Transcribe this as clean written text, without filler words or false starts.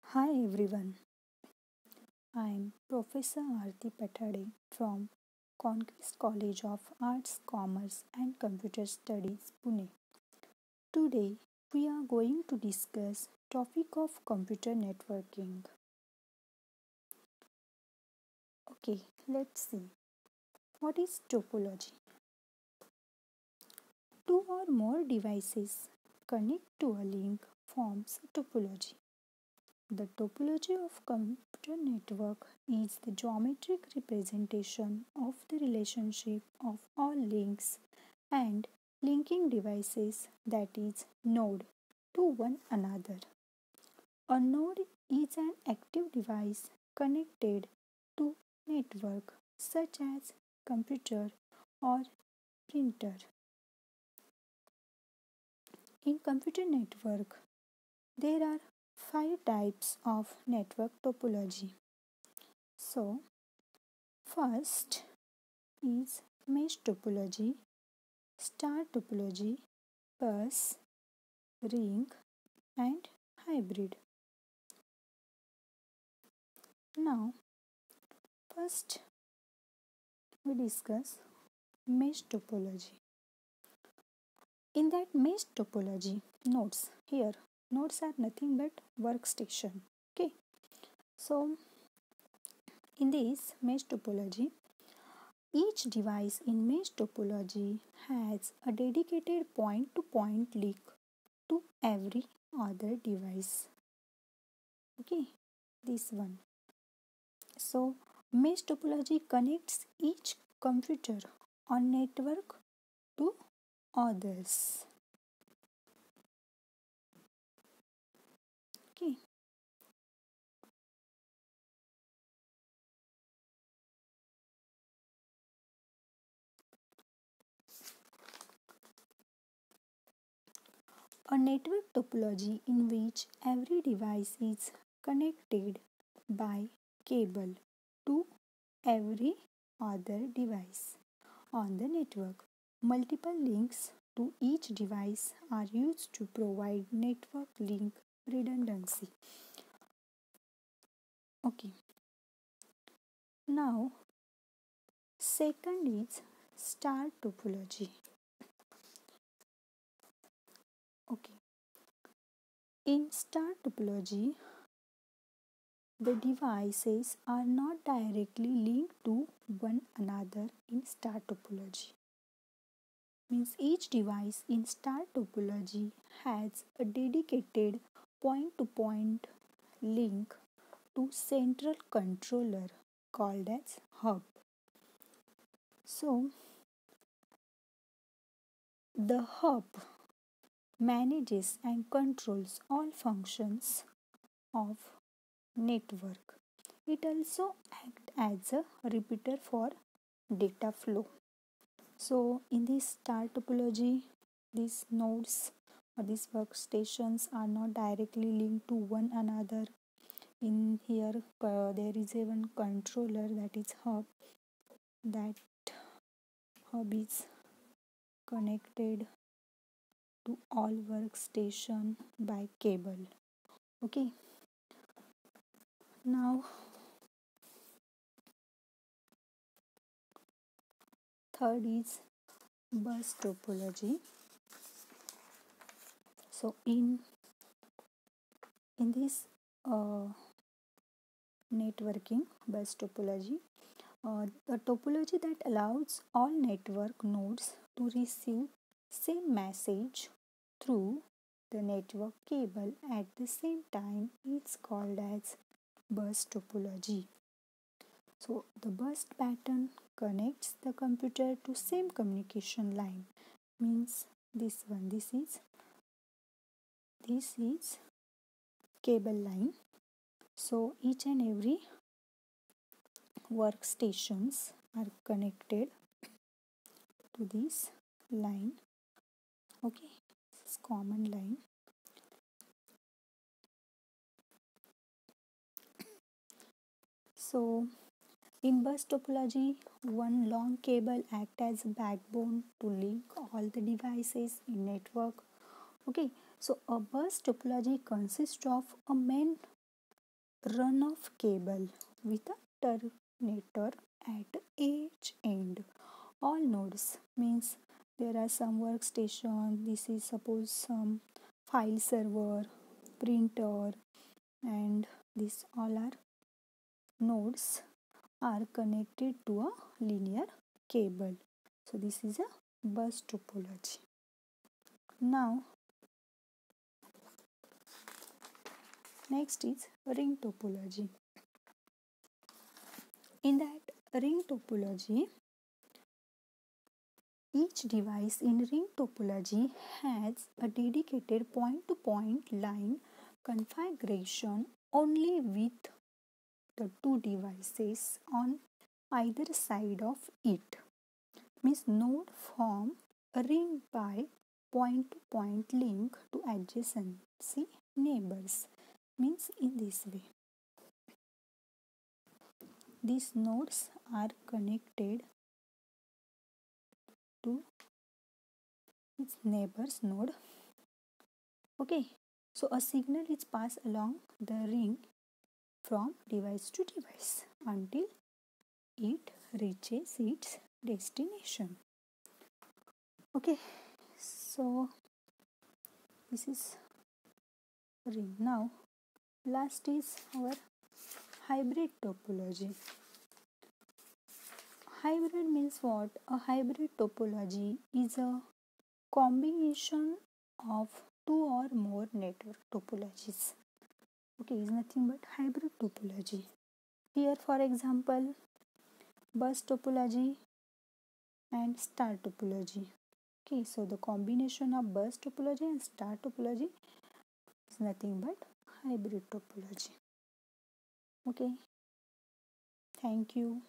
Hi everyone, I am Professor Aarti Patade from Conquest College of Arts, Commerce and Computer Studies, Pune. Today we are going to discuss topic of computer networking. Okay, let's see. What is topology? Two or more devices connect to a link forms a topology. The topology of computer network is the geometric representation of the relationship of all links and linking devices, that is node, to one another. A node is an active device connected to network such as computer or printer. In computer network there are five types of network topology. So first is mesh topology, star topology, bus, ring, and hybrid. Now, first we discuss mesh topology. In that mesh topology, nodes are nothing but workstation. Okay, so in this mesh topology, each device in mesh topology has a dedicated point to point link to every other device. Okay, this one. So, mesh topology connects each computer on network to others. Okay. A network topology in which every device is connected by cable to every other device on the network. Multiple links to each device are used to provide network link redundancy. Okay. Now, second is star topology. Okay. In star topology, the devices are not directly linked to one another in star topology. Means each device in star topology has a dedicated point to point link to central controller called as hub. So the hub manages and controls all functions of network. It also acts as a repeater for data flow. So in this star topology, these nodes or these workstations are not directly linked to one another. In here there is a one controller, that is hub. That hub is connected to all workstation by cable. Okay. Now third is bus topology. So in this uh, networking bus topology, the topology that allows all network nodes to receive same message through the network cable at the same time is called as bus topology. So the bus pattern connects the computer to same communication line. Means this is cable line. So each and every workstations are connected to this line. Okay, this is common line. So in bus topology, one long cable acts as a backbone to link all the devices in network. Okay, so a bus topology consists of a main run of cable with a terminator at each end. All nodes means there are some workstation. This is suppose some file server, printer, and these all are nodes are connected to a linear cable. So this is a bus topology. Now next is ring topology. In that ring topology, each device in ring topology has a dedicated point-to-point line configuration only with the two devices on either side of it. Means node form a ring by point-to-point link to adjacency neighbors. Means in this way. These nodes are connected to its neighbor's node. Okay, so a signal is passed along the ring from device to device until it reaches its destination. Okay, so this is ring. Now last is our hybrid topology. Hybrid means what? A hybrid topology is a combination of two or more network topologies. Okay, is nothing but hybrid topology. Here for example, bus topology and star topology. Okay, so the combination of bus topology and star topology is nothing but hybrid topology. Okay, thank you.